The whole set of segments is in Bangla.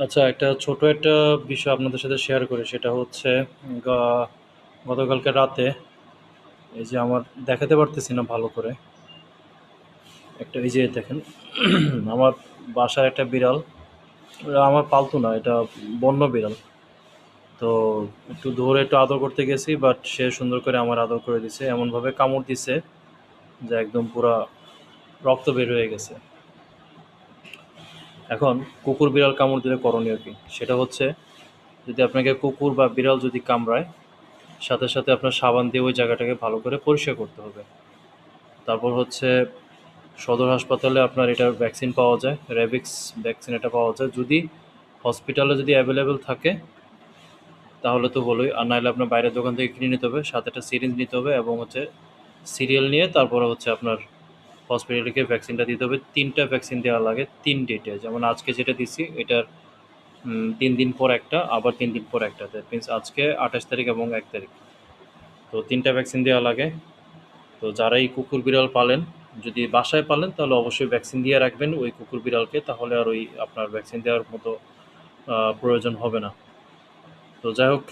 আচ্ছা, একটা ছোট একটা বিষয় আপনাদের সাথে শেয়ার করি। সেটা হচ্ছে গা গতকালকে রাতে এই যে আমার দেখাতে পারতেছি না ভালো করে। একটা এই যে দেখেন আমার বাসায় একটা বিড়াল, আমার পালতু না, এটা বন্য বিড়াল। তো একটু ধরে একটু আদর করতে গেছি, বাট সে সুন্দর করে আমার আদর করে দিছে। এমনভাবে কামড় দিছে যে একদম পুরা রক্ত বের হয়ে গেছে। এখন কুকুর বিড়াল কামড় দিলে করণীয় কি? সেটা হচ্ছে যদি আপনাকে কুকুর বা বিড়াল যদি কামড়ায়, সাথে সাথে আপনার সাবান দিয়ে ওই জায়গাটাকে ভালো করে পরিষ্কার করতে হবে। তারপর হচ্ছে সদর হাসপাতালে আপনার এটার ভ্যাকসিন পাওয়া যায়, র্যাবিক্স ভ্যাকসিন এটা পাওয়া যায়। যদি হসপিটালে যদি অ্যাভেলেবেল থাকে তাহলে তো হলোই, আর নাহলে আপনার বাইরের দোকান থেকে কিনে নিতে হবে। সাথে একটা সিরিঞ্জ নিতে হবে এবং হচ্ছে সিরিয়াল নিয়ে তারপরে হচ্ছে আপনার হসপিটালকে ভ্যাকসিনটা দিতে হবে। ৩টা ভ্যাকসিন দেওয়া লাগে ৩ ডেটে। যেমন আজকে যেটা দিছি এটার ৩ দিন পর একটা, আবার ৩ দিন পর একটা। দ্যাট মিনস আজকে ২৮ তারিখ এবং ১ তারিখ। তো ৩টা ভ্যাকসিন দেওয়া লাগে। তো যারাই কুকুর বিড়াল পালেন, যদি বাসায় পালেন তাহলে অবশ্যই ভ্যাকসিন দিয়ে রাখবেন ওই কুকুর বিড়ালকে, তাহলে আর ওই আপনার ভ্যাকসিন দেওয়ার মতো প্রয়োজন হবে না। তো যাই হোক,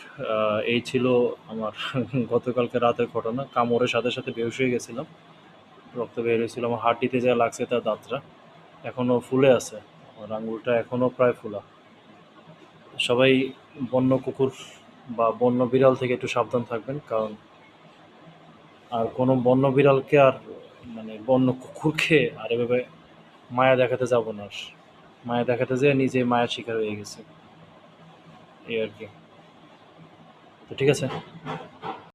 এই ছিল আমার গতকালকে রাতের ঘটনা। কামড়ের সাথে সাথে বেহুশ হয়ে গেছিলাম, রক্ত বের হয়েছিল, আমার হাড্ডিতে যা লাগছে তার দাঁতটা এখনও ফুলে আছে, আমার আঙুলটা এখনও প্রায় ফোলা। সবাই বন্য কুকুর বা বন্য বিড়াল থেকে একটু সাবধান থাকবেন, কারণ আর কোনো বন্য বিড়ালকে আর মানে বন্য কুকুরকে আর এভাবে মায়া দেখাতে যাব না আর। মায়া দেখাতে যেয়ে নিজে মায়ার শিকার হয়ে গেছে, এই আর কি। তো ঠিক আছে।